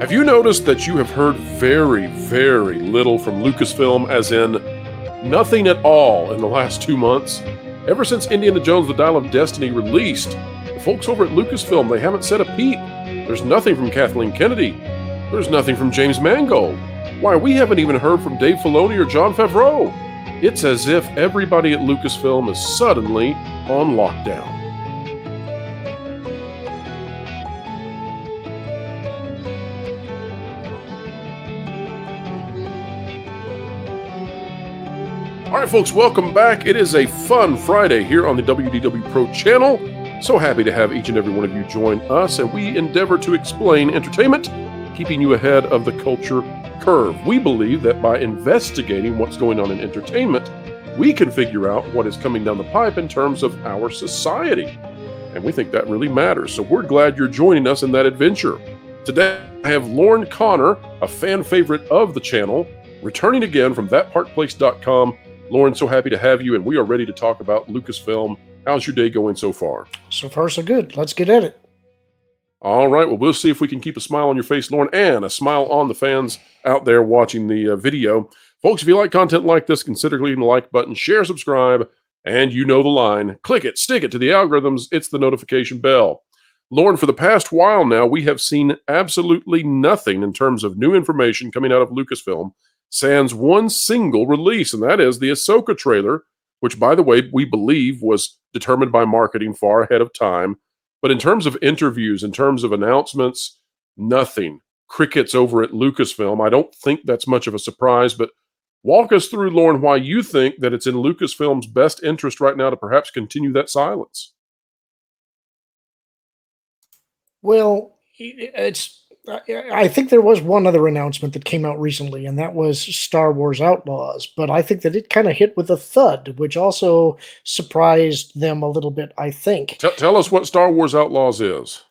Have you noticed that you have heard very, very little from Lucasfilm, as in nothing at all in the last 2 months? Ever since Indiana Jones: The Dial of Destiny released, the folks over at Lucasfilm, they haven't said a peep. There's nothing from Kathleen Kennedy. There's nothing from James Mangold. Why, we haven't even heard from Dave Filoni or Jon Favreau. It's as if everybody at Lucasfilm is suddenly on lockdown. All right, folks, welcome back. It is a fun Friday here on the WDW Pro channel. So happy to have each and every one of you join us, and we endeavor to explain entertainment, keeping you ahead of the culture curve. We believe that by investigating what's going on in entertainment, we can figure out what is coming down the pipe in terms of our society. And we think that really matters. So we're glad you're joining us in that adventure. Today, I have Lauren Connor, a fan favorite of the channel, returning again from thatparkplace.com. Lauren, so happy to have you, and we are ready to talk about Lucasfilm. How's your day going so far? So far, so good. Let's get at it. All right. Well, we'll see if we can keep a smile on your face, Lauren, and a smile on the fans out there watching the video. Folks, if you like content like this, consider clicking the like button, share, subscribe, and you know the line. Click it, stick it to the algorithms. It's the notification bell. Lauren, for the past while now, we have seen absolutely nothing in terms of new information coming out of Lucasfilm, sans one single release, and that is the Ahsoka trailer, which, by the way, we believe was determined by marketing far ahead of time. But in terms of interviews, in terms of announcements, nothing. Crickets over at Lucasfilm. I don't think that's much of a surprise, but walk us through, Lauren, why you think that it's in Lucasfilm's best interest right now to perhaps continue that silence. Well, I think there was one other announcement that came out recently, and that was Star Wars Outlaws. But I think that it kind of hit with a thud, which also surprised them a little bit, I think. Tell us what Star Wars Outlaws is.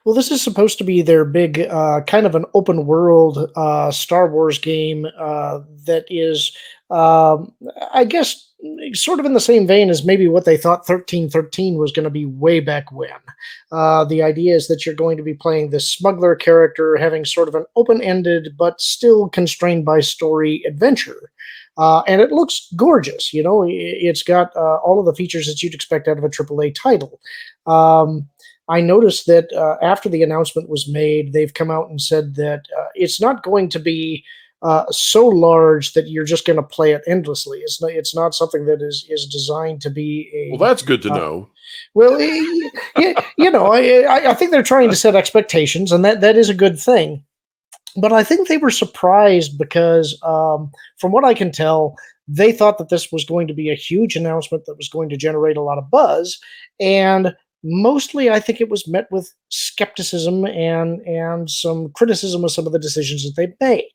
Well, this is supposed to be their big kind of an open world Star Wars game that is, I guess, sort of in the same vein as maybe what they thought 1313 was going to be way back when. The idea is that you're going to be playing this smuggler character, having sort of an open-ended but still constrained by story adventure. And it looks gorgeous. You know, it's got all of the features that you'd expect out of a AAA title. I noticed that after the announcement was made, they've come out and said that it's not going to be so large that you're just going to play it endlessly. It's not something that is designed to be a... Well, that's good to know. Well, you know, I think they're trying to set expectations, and that is a good thing. But I think they were surprised because, from what I can tell, they thought that this was going to be a huge announcement that was going to generate a lot of buzz, and mostly, I think it was met with skepticism and some criticism of some of the decisions that they've made.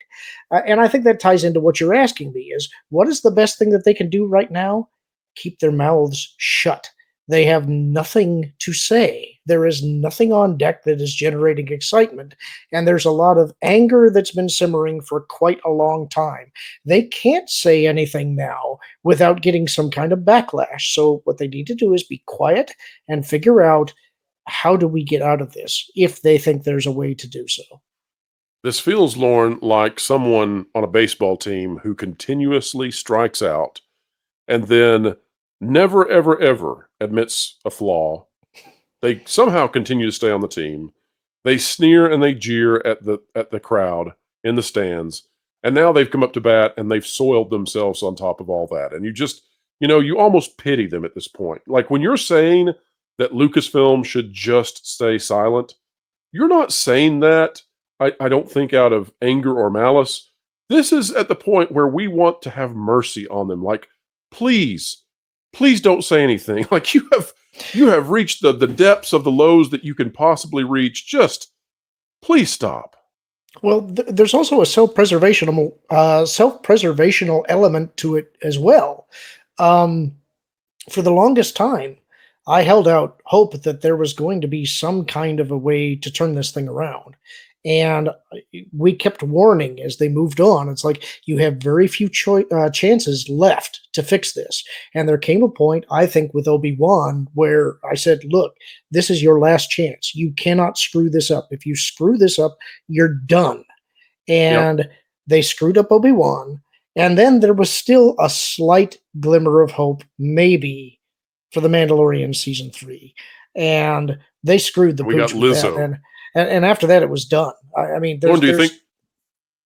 And I think that ties into what you're asking me is, what is the best thing that they can do right now? Keep their mouths shut. They have nothing to say. There is nothing on deck that is generating excitement, and there's a lot of anger that's been simmering for quite a long time. They can't say anything now without getting some kind of backlash. So what they need to do is be quiet and figure out, how do we get out of this, if they think there's a way to do so. This feels, Lauren, like someone on a baseball team who continuously strikes out and then never, ever, ever admits a flaw. They somehow continue to stay on the team. They sneer and they jeer at the crowd in the stands. And now they've come up to bat and they've soiled themselves on top of all that. And you just, you know, you almost pity them at this point. Like when you're saying that Lucasfilm should just stay silent, you're not saying that, I don't think, out of anger or malice. This is at the point where we want to have mercy on them. Like, please don't say anything. Like you have reached the depths of the lows that you can possibly reach. Just please stop. Well, there's also a self-preservational element to it as well. For the longest time, I held out hope that there was going to be some kind of a way to turn this thing around. And we kept warning as they moved on. It's like you have very few chances left to fix this. And there came a point, I think, with Obi-Wan where I said, look, this is your last chance. You cannot screw this up. If you screw this up, you're done. Yep. And they screwed up Obi-Wan. And then there was still a slight glimmer of hope, maybe, for the Mandalorian season 3. And they screwed the We got pooch with that. Lizzo. And after that, it was done. I mean, Lauren, do you there's. think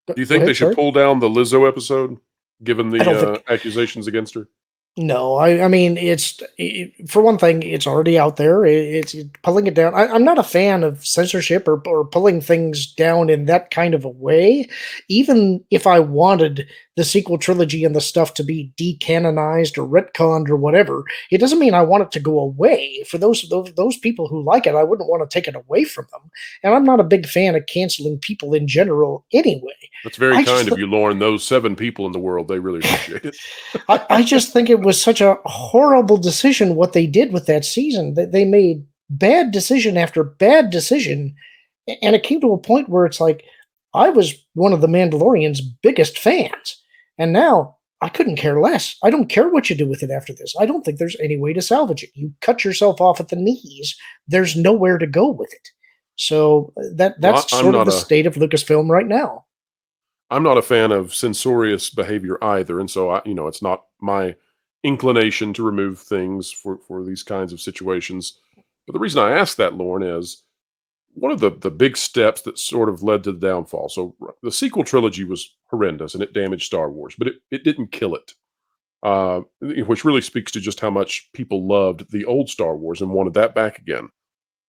Go they ahead, should sorry. pull down the Lizzo episode, given I don't the think. accusations against her? No, I mean, for one thing, it's already out there. It's pulling it down. I'm not a fan of censorship or pulling things down in that kind of a way. Even if I wanted the sequel trilogy and the stuff to be decanonized or retconned or whatever, it doesn't mean I want it to go away. For those people who like it, I wouldn't want to take it away from them. And I'm not a big fan of canceling people in general anyway. That's very I kind just of you, Lauren. Those 7 people in the world, they really appreciate it. I just think it was such a horrible decision what they did with that season. That they made bad decision after bad decision, and it came to a point where it's like I was one of the Mandalorian's biggest fans, and now I couldn't care less. I don't care what you do with it after this. I don't think there's any way to salvage it. You cut yourself off at the knees. There's nowhere to go with it. So that's Well, sort of the state of Lucasfilm right now. I'm not a fan of censorious behavior either, and so it's not my inclination to remove things for these kinds of situations. But the reason I ask that, Lauren, is one of the big steps that sort of led to the downfall. So the sequel trilogy was horrendous and it damaged Star Wars, but it didn't kill it, which really speaks to just how much people loved the old Star Wars and wanted that back again.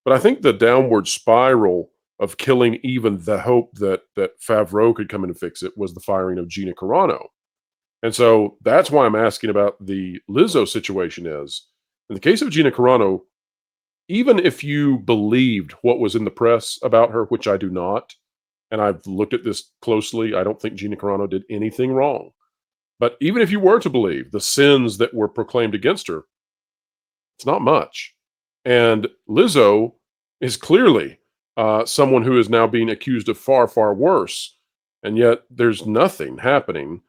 But I think the downward spiral of killing even the hope that Favreau could come in and fix it was the firing of Gina Carano. And so that's why I'm asking about the Lizzo situation is, in the case of Gina Carano, even if you believed what was in the press about her, which I do not, and I've looked at this closely, I don't think Gina Carano did anything wrong. But even if you were to believe the sins that were proclaimed against her, it's not much. And Lizzo is clearly someone who is now being accused of far, far worse. And yet there's nothing happening.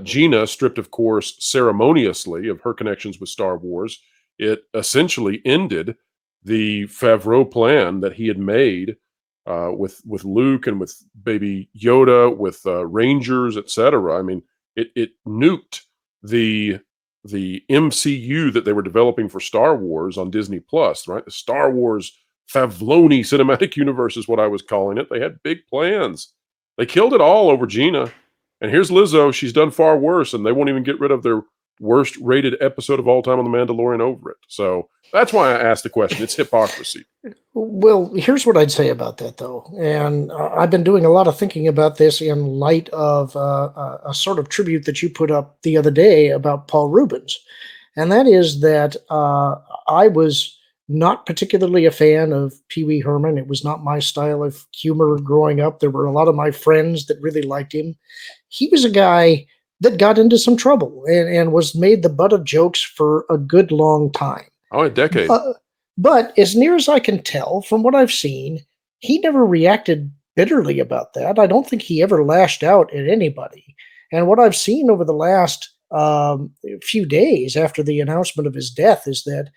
Gina, stripped, of course, ceremoniously of her connections with Star Wars, it essentially ended the Favreau plan that he had made with Luke and with Baby Yoda, with Rangers, etc. I mean, it nuked the MCU that they were developing for Star Wars on Disney Plus, right? The Star Wars Filoni cinematic universe is what I was calling it. They had big plans. They killed it all over Gina. And here's Lizzo. She's done far worse, and they won't even get rid of their worst rated episode of all time on The Mandalorian over it. So that's why I asked the question. It's hypocrisy. Well, here's what I'd say about that, though. And I've been doing a lot of thinking about this in light of a sort of tribute that you put up the other day about Paul Rubens. And that is that I was not particularly a fan of Pee Wee Herman. It was not my style of humor growing up. There were a lot of my friends that really liked him. He was a guy that got into some trouble and was made the butt of jokes for a good long time. Oh, a decade. But as near as I can tell from what I've seen, he never reacted bitterly about that. I don't think he ever lashed out at anybody. And what I've seen over the last few days after the announcement of his death is that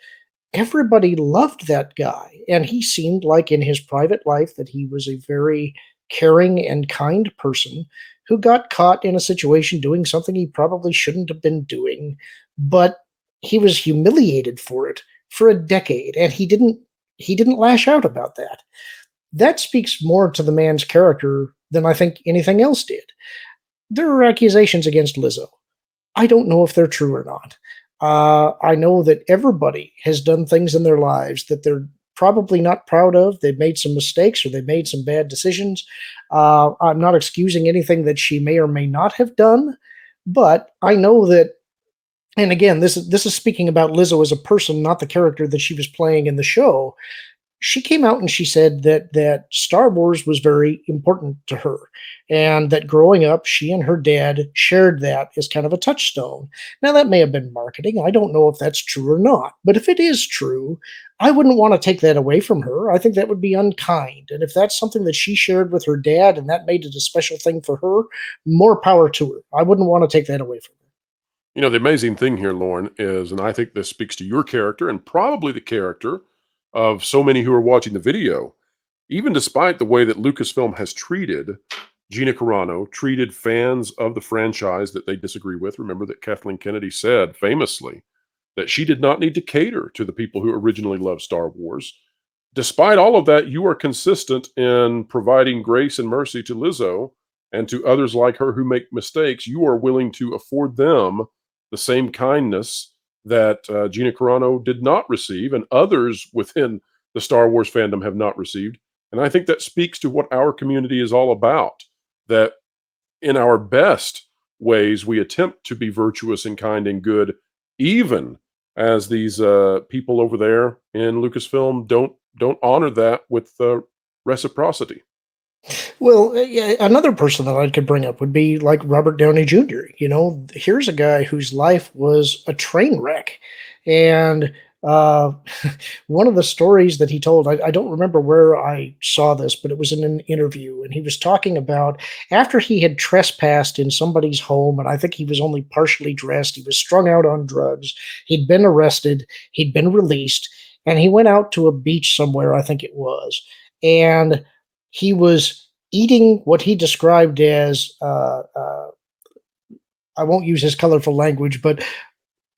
everybody loved that guy. And he seemed like in his private life that he was a very caring and kind person who got caught in a situation doing something he probably shouldn't have been doing. But he was humiliated for it for a decade, and he didn't lash out about that. That speaks more to the man's character than I think anything else did. There are accusations against Lizzo. I don't know if they're true or not. I know that everybody has done things in their lives that they're probably not proud of. They've made some mistakes or they've made some bad decisions. I'm not excusing anything that she may or may not have done, but I know that. And again, this is speaking about Lizzo as a person, not the character that she was playing in the show. she came out and she said that Star Wars was very important to her, and that growing up, she and her dad shared that as kind of a touchstone. Now, that may have been marketing. I don't know if that's true or not, but if it is true, I wouldn't want to take that away from her. I think that would be unkind. And if that's something that she shared with her dad and that made it a special thing for her, more power to her. I wouldn't want to take that away from her. You know, the amazing thing here, Lauren, is, and I think this speaks to your character and probably the character of so many who are watching the video, even despite the way that Lucasfilm has treated Gina Carano, treated fans of the franchise that they disagree with. Remember that Kathleen Kennedy said famously that she did not need to cater to the people who originally loved Star Wars. Despite all of that, you are consistent in providing grace and mercy to Lizzo and to others like her who make mistakes. You are willing to afford them the same kindness that Gina Carano did not receive, and others within the Star Wars fandom have not received. And I think that speaks to what our community is all about, that in our best ways, we attempt to be virtuous and kind and good, even as these people over there in Lucasfilm don't honor that with reciprocity. Well, yeah, another person that I could bring up would be like Robert Downey Jr. Here's a guy whose life was a train wreck. And uh, one of the stories that he told, I don't remember where I saw this, but it was in an interview. And he was talking about after he had trespassed in somebody's home, and I think he was only partially dressed, he was strung out on drugs, he'd been arrested, he'd been released, and he went out to a beach somewhere, I think it was. And he was eating what he described as I won't use his colorful language, but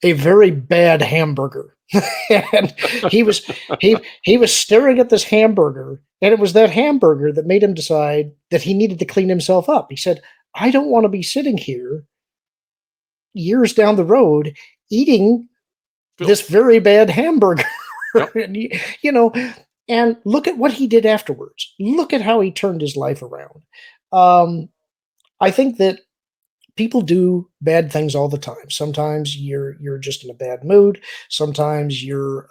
a very bad hamburger. And he was he was staring at this hamburger, and it was that hamburger that made him decide that he needed to clean himself up. He said, I don't want to be sitting here years down the road eating this very bad hamburger. Yep. And and look at what he did afterwards. Look at how he turned his life around. I think that people do bad things all the time. Sometimes you're just in a bad mood. Sometimes you're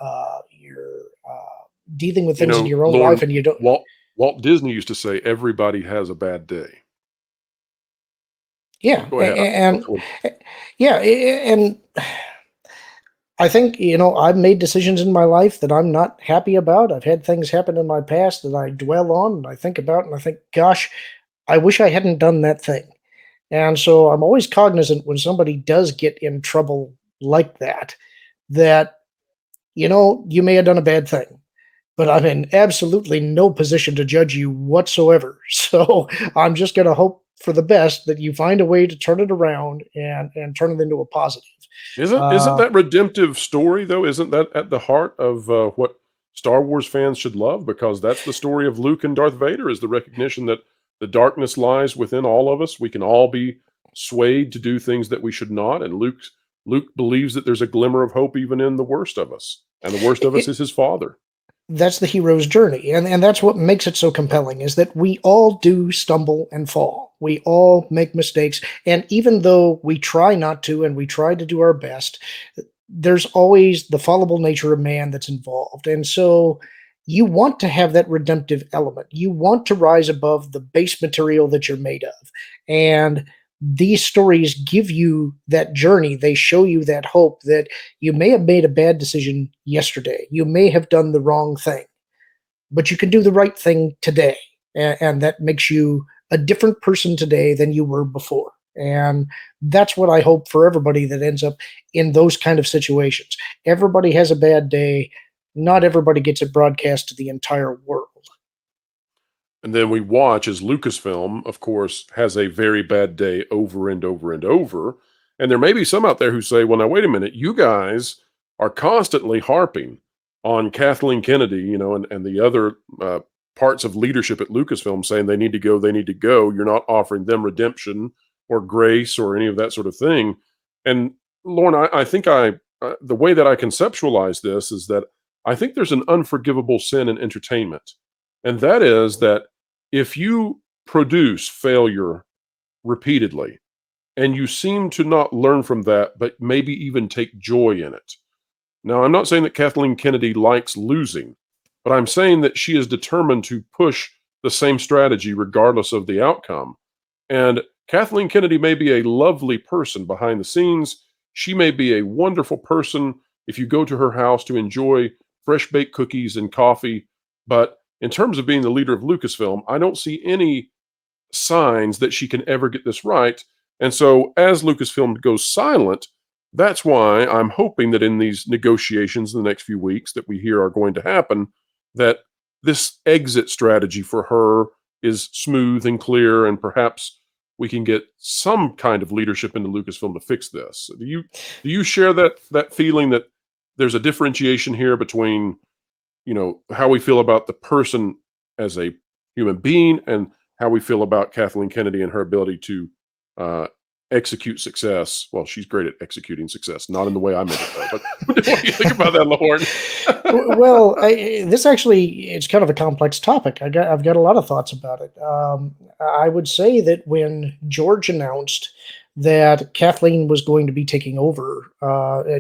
dealing with You things in know, your own Lauren, life, and you don't. Walt Disney used to say, "Everybody has a bad day." Yeah, Go ahead. and I think, I've made decisions in my life that I'm not happy about. I've had things happen in my past that I dwell on and I think about and I think, gosh, I wish I hadn't done that thing. And so I'm always cognizant when somebody does get in trouble like that, you may have done a bad thing, but I'm in absolutely no position to judge you whatsoever. So I'm just going to hope for the best that you find a way to turn it around and turn it into a positive. Isn't Uh, that redemptive story though? Isn't that at the heart of what Star Wars fans should love? Because that's the story of Luke and Darth Vader, is the recognition that the darkness lies within all of us. We can all be swayed to do things that we should not, and Luke believes that there's a glimmer of hope even in the worst of us, and the worst of us it, is his father. that's the hero's journey, and that's what makes it so compelling, is that we all do stumble and fall, we all make mistakes, and even though we try not to and we try to do our best, there's always the fallible nature of man that's involved. And so you want to have that redemptive element, you want to rise above the base material that you're made of, and these stories give you that journey. They show you that hope that you may have made a bad decision yesterday. You may have done the wrong thing, but you can do the right thing today. And that makes you a different person today than you were before. And that's what I hope for everybody that ends up in those kind of situations. Everybody has a bad day. Not everybody gets it broadcast to the entire world. And then we watch as Lucasfilm, of course, has a very bad day over and over and over. And there may be some out there who say, well, now, wait a minute, you guys are constantly harping on Kathleen Kennedy, and the other parts of leadership at Lucasfilm saying they need to go, they need to go. You're not offering them redemption or grace or any of that sort of thing. And Lauren, I think the way that I conceptualize this is that I think there's an unforgivable sin in entertainment. And that is that if you produce failure repeatedly and you seem to not learn from that, but maybe even take joy in it. Now, I'm not saying that Kathleen Kennedy likes losing, but I'm saying that she is determined to push the same strategy regardless of the outcome. And Kathleen Kennedy may be a lovely person behind the scenes. She may be a wonderful person if you go to her house to enjoy fresh baked cookies and coffee. But in terms of being the leader of Lucasfilm, I don't see any signs that she can ever get this right. And so, as Lucasfilm goes silent, that's why I'm hoping that in these negotiations in the next few weeks that we hear are going to happen, that this exit strategy for her is smooth and clear, and perhaps we can get some kind of leadership into Lucasfilm to fix this. Do you share that feeling that there's a differentiation here between how we feel about the person as a human being and how we feel about Kathleen Kennedy and her ability to execute success? Well, she's great at executing success, not in the way I meant it, though. But what do you think about that, Lauren? Well, this actually, it's kind of a complex topic. I've got a lot of thoughts about it. I would say that when George announced that Kathleen was going to be taking over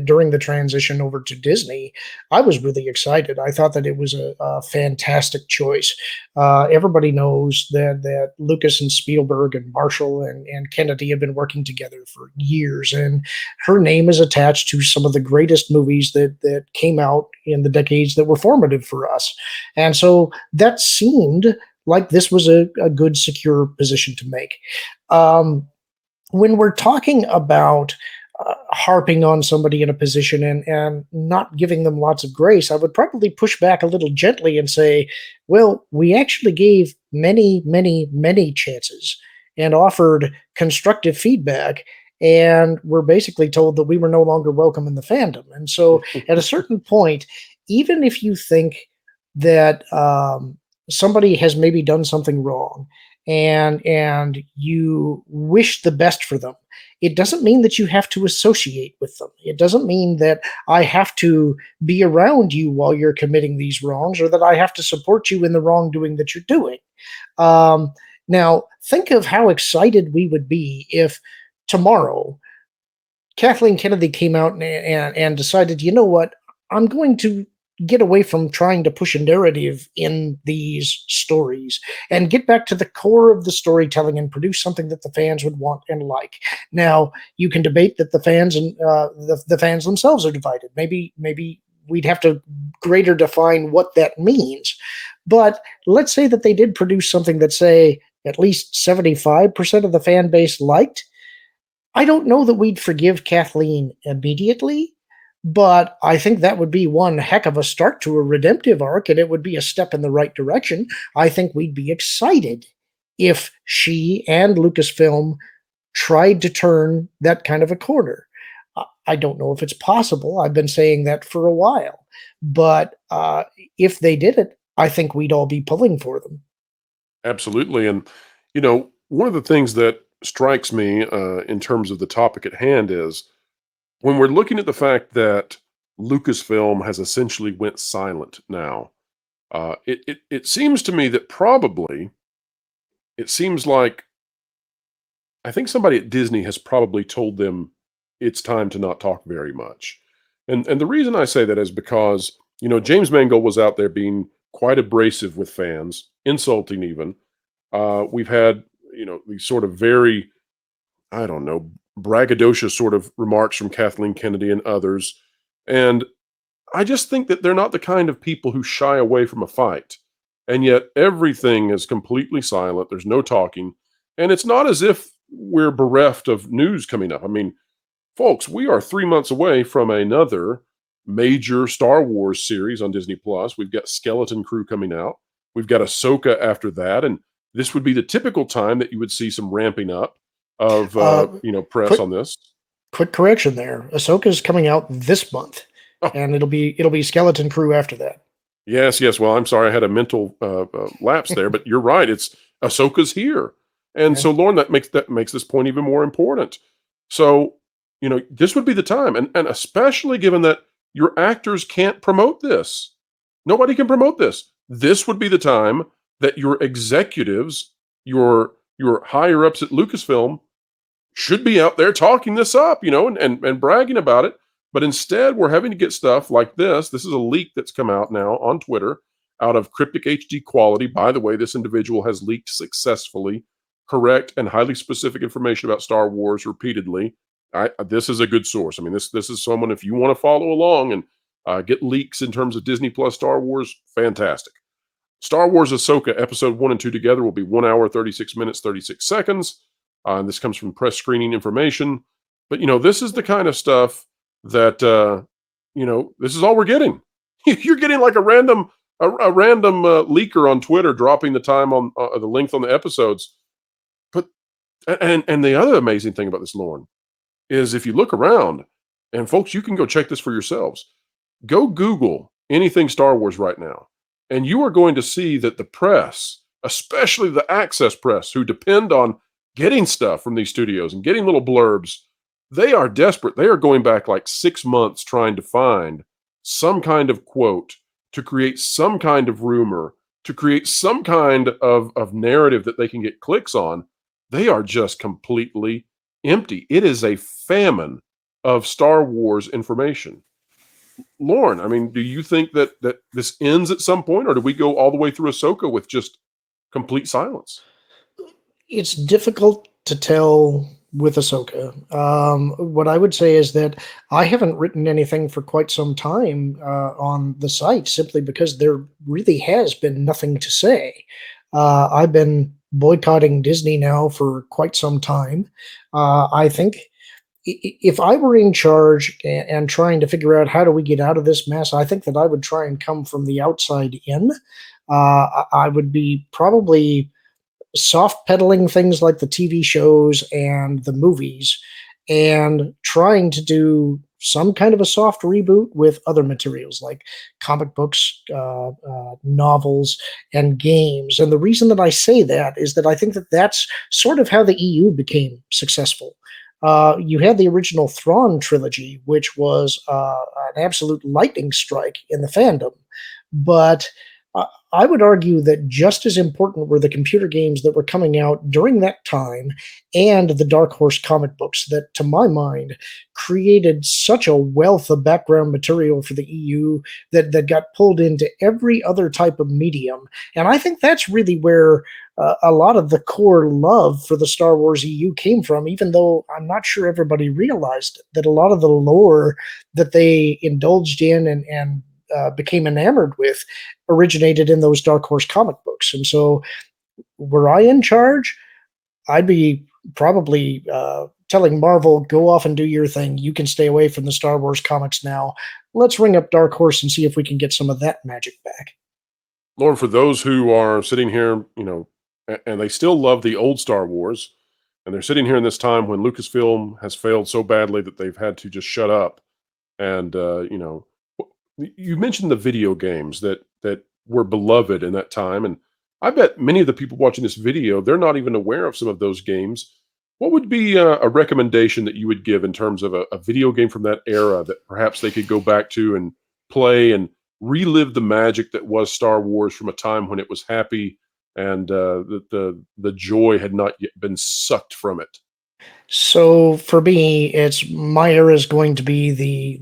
during the transition over to Disney, I was really excited. I thought that it was a fantastic choice. Everybody knows that Lucas and Spielberg and Marshall and Kennedy have been working together for years, and her name is attached to some of the greatest movies that came out in the decades that were formative for us. And so that seemed like this was a good, secure position to make. When we're talking about harping on somebody in a position and not giving them lots of grace, I would probably push back a little gently and say, well, we actually gave many, many, many chances and offered constructive feedback. And we're basically told that we were no longer welcome in the fandom. And so at a certain point, even if you think that somebody has maybe done something wrong, and you wish the best for them, it doesn't mean that you have to associate with them. It doesn't mean that I have to be around you while you're committing these wrongs, or that I have to support you in the wrongdoing that you're doing. Now, think of how excited we would be if tomorrow Kathleen Kennedy came out and decided, you know what, I'm going to get away from trying to push a narrative in these stories and get back to the core of the storytelling and produce something that the fans would want and like. Now, you can debate that the fans and the fans themselves are divided. Maybe we'd have to greater define what that means. But let's say that they did produce something that, say, at least 75% of the fan base liked. I don't know that we'd forgive Kathleen immediately, but I think that would be one heck of a start to a redemptive arc, and it would be a step in the right direction. I think we'd be excited if she and Lucasfilm tried to turn that kind of a corner. I don't know if it's possible. I've been saying that for a while. But if they did it, I think we'd all be pulling for them. Absolutely. And, one of the things that strikes me in terms of the topic at hand is when we're looking at the fact that Lucasfilm has essentially went silent now, it seems to me that probably it seems like I think somebody at Disney has probably told them it's time to not talk very much. And the reason I say that is because, James Mangold was out there being quite abrasive with fans, insulting even. We've had, these sort of very, I don't know, braggadocious sort of remarks from Kathleen Kennedy and others. And I just think that they're not the kind of people who shy away from a fight. And yet everything is completely silent. There's no talking. And it's not as if we're bereft of news coming up. I mean, folks, we are 3 months away from another major Star Wars series on Disney Plus. We've got Skeleton Crew coming out. We've got Ahsoka after that. And this would be the typical time that you would see some ramping up of press quick, on this. Quick correction there. Ahsoka's coming out this month, and it'll be Skeleton Crew after that. Yes. Well, I'm sorry, I had a mental lapse there, but you're right. It's Ahsoka's here, and so Lauren, that makes this point even more important. So, this would be the time, and especially given that your actors can't promote this, nobody can promote this. This would be the time that your executives, your higher ups at Lucasfilm, should be out there talking this up, and bragging about it. But instead, we're having to get stuff like this. This is a leak that's come out now on Twitter. out of cryptic HD quality. By the way, this individual has leaked successfully correct and highly specific information about Star Wars repeatedly. This is a good source. I mean, this is someone, if you want to follow along and get leaks in terms of Disney Plus Star Wars, fantastic. Star Wars Ahsoka Episode 1 and 2 together will be 1 hour, 36 minutes, 36 seconds. And this comes from press screening information. But, this is the kind of stuff that, this is all we're getting. You're getting like a random leaker on Twitter dropping the time on the length on the episodes. But and the other amazing thing about this, Lauren, is if you look around, and folks, you can go check this for yourselves. Go Google anything Star Wars right now, and you are going to see that the press, especially the access press, who depend on getting stuff from these studios and getting little blurbs, they are desperate. They are going back like 6 months trying to find some kind of quote, to create some kind of rumor, to create some kind of narrative that they can get clicks on. They are just completely empty. It is a famine of Star Wars information. Lauren, I mean, do you think that this ends at some point, or do we go all the way through Ahsoka with just complete silence? It's difficult to tell with Ahsoka. What I would say is that I haven't written anything for quite some time on the site, simply because there really has been nothing to say. I've been boycotting Disney now for quite some time. I think if I were in charge and trying to figure out how do we get out of this mess, I think that I would try and come from the outside in. I would be probably soft pedaling things like the TV shows and the movies, and trying to do some kind of a soft reboot with other materials like comic books, novels, and games. And the reason that I say that is that I think that that's sort of how the EU became successful. You had the original Thrawn trilogy, which was an absolute lightning strike in the fandom. But I would argue that just as important were the computer games that were coming out during that time, and the Dark Horse comic books that, to my mind, created such a wealth of background material for the EU that got pulled into every other type of medium. And I think that's really where a lot of the core love for the Star Wars EU came from, even though I'm not sure everybody realized that a lot of the lore that they indulged in and became enamored with originated in those Dark Horse comic books. And so, were I in charge, I'd be probably telling Marvel, go off and do your thing. You can stay away from the Star Wars comics now. Let's ring up Dark Horse and see if we can get some of that magic back. Lauren, for those who are sitting here, and they still love the old Star Wars, and they're sitting here in this time when Lucasfilm has failed so badly that they've had to just shut up. And, you mentioned the video games that were beloved in that time, and I bet many of the people watching this video, they're not even aware of some of those games. What would be a recommendation that you would give in terms of a video game from that era that perhaps they could go back to and play and relive the magic that was Star Wars from a time when it was happy and the joy had not yet been sucked from it? So for me, my era is going to be the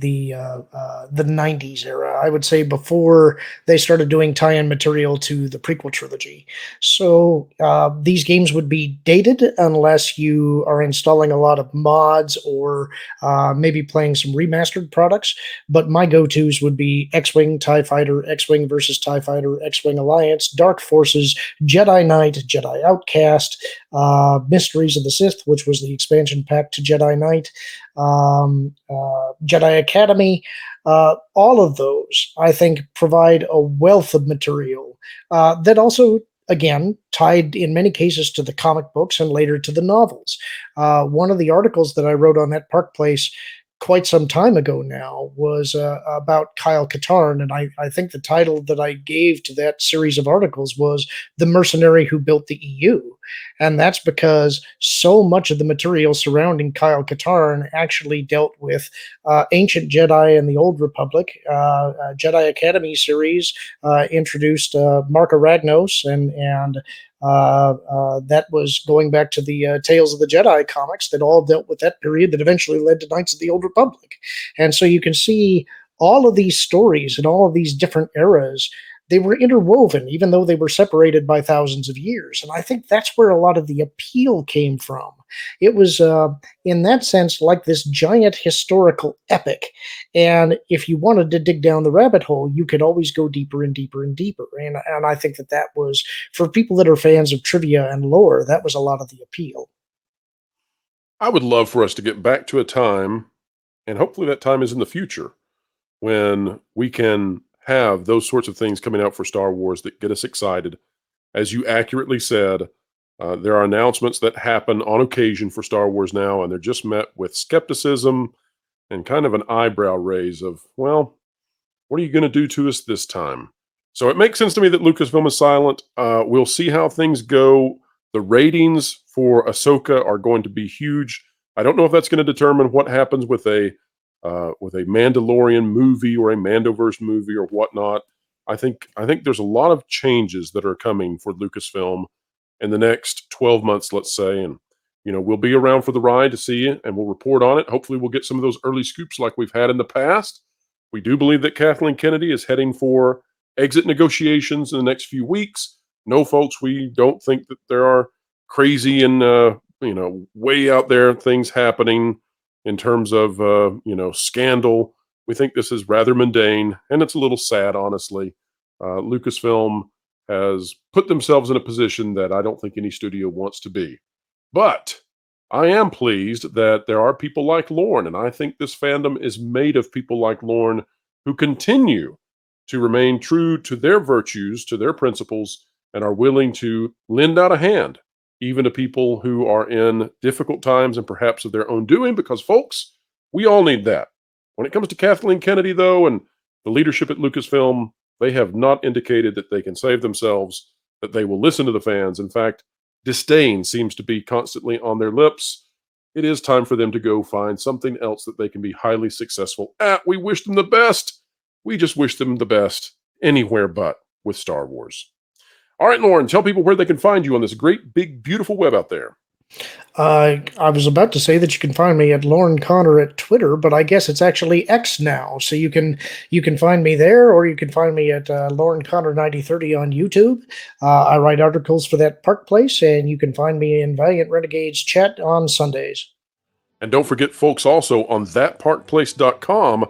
90s era. I would say before they started doing tie-in material to the prequel trilogy. So these games would be dated unless you are installing a lot of mods or maybe playing some remastered products. But my go-tos would be X-Wing, TIE Fighter, X-Wing versus TIE Fighter, X-Wing Alliance, Dark Forces, Jedi Knight, Jedi Outcast, Mysteries of the Sith, which was the expansion pack to Jedi Knight, Jedi Academy. All of those, I think, provide a wealth of material that also, again, tied in many cases to the comic books and later to the novels. One of the articles that I wrote on that Park Place quite some time ago now was about Kyle Katarn, and I think the title that I gave to that series of articles was The Mercenary Who Built the EU. And that's because so much of the material surrounding Kyle Katarn actually dealt with ancient Jedi and the Old Republic. Jedi Academy series introduced Marka Ragnos, and that was going back to the Tales of the Jedi comics that all dealt with that period that eventually led to Knights of the Old Republic. And so you can see all of these stories and all of these different eras they were interwoven, even though they were separated by thousands of years. And I think that's where a lot of the appeal came from. It was, in that sense, like this giant historical epic. And if you wanted to dig down the rabbit hole, you could always go deeper and deeper and deeper. And I think that that was, for people that are fans of trivia and lore, that was a lot of the appeal. I would love for us to get back to a time, and hopefully that time is in the future, when we can have those sorts of things coming out for Star Wars that get us excited. As you accurately said, there are announcements that happen on occasion for Star Wars now, and they're just met with skepticism and kind of an eyebrow raise of, well, what are you going to do to us this time? So it makes sense to me that Lucasfilm is silent. We'll see how things go. The ratings for Ahsoka are going to be huge. I don't know if that's going to determine what happens with a Mandalorian movie or a Mandoverse movie or whatnot. I think there's a lot of changes that are coming for Lucasfilm in the next 12 months, let's say, and we'll be around for the ride to see it, and we'll report on it. Hopefully, we'll get some of those early scoops like we've had in the past. We do believe that Kathleen Kennedy is heading for exit negotiations in the next few weeks. No, folks, we don't think that there are crazy and way out there things happening in terms of scandal. We think this is rather mundane, and it's a little sad, honestly. Lucasfilm has put themselves in a position that I don't think any studio wants to be. But I am pleased that there are people like Lorne, and I think this fandom is made of people like Lorne who continue to remain true to their virtues, to their principles, and are willing to lend out a hand, even to people who are in difficult times and perhaps of their own doing, because, folks, we all need that. When it comes to Kathleen Kennedy, though, and the leadership at Lucasfilm, they have not indicated that they can save themselves, that they will listen to the fans. In fact, disdain seems to be constantly on their lips. It is time for them to go find something else that they can be highly successful at. We wish them the best. We just wish them the best anywhere but with Star Wars. All right, Lauren, tell people where they can find you on this great, big, beautiful web out there. I was about to say that you can find me at Lauren Connor at Twitter, but I guess it's actually X now. So you can find me there, or you can find me at Lauren Connor 9030 on YouTube. I write articles for that Park Place, and you can find me in Valiant Renegades chat on Sundays. And don't forget, folks, also on thatparkplace.com,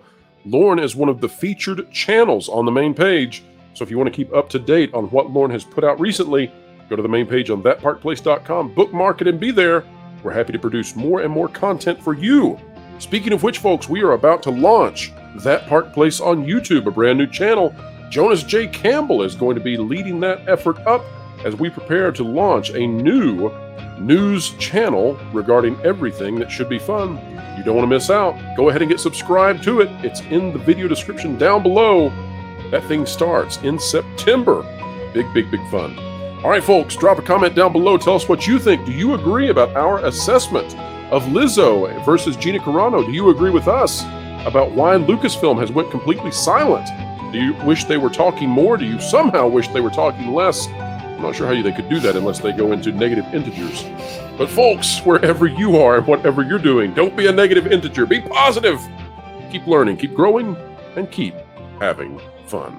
Lauren is one of the featured channels on the main page. So if you want to keep up to date on what Lauren has put out recently, go to the main page on thatparkplace.com, bookmark it, and be there. We're happy to produce more and more content for you. Speaking of which, folks, we are about to launch That Park Place on YouTube, a brand new channel. Jonas J. Campbell is going to be leading that effort up as we prepare to launch a new news channel regarding everything that should be fun. You don't want to miss out. Go ahead and get subscribed to it. It's in the video description down below. That thing starts in September. Big, big, big fun. All right, folks, drop a comment down below. Tell us what you think. Do you agree about our assessment of Lizzo versus Gina Carano? Do you agree with us about why Lucasfilm has went completely silent? Do you wish they were talking more? Do you somehow wish they were talking less? I'm not sure how they could do that unless they go into negative integers. But folks, wherever you are and whatever you're doing, don't be a negative integer. Be positive. Keep learning, keep growing, and keep having fun.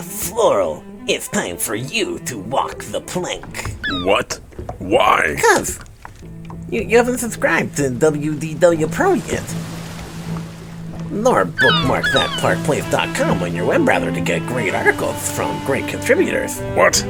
Floral, it's time for you to walk the plank. What? Why? Because you haven't subscribed to WDW Pro yet. Nor bookmark thatparkplace.com on your web browser to get great articles from great contributors. What?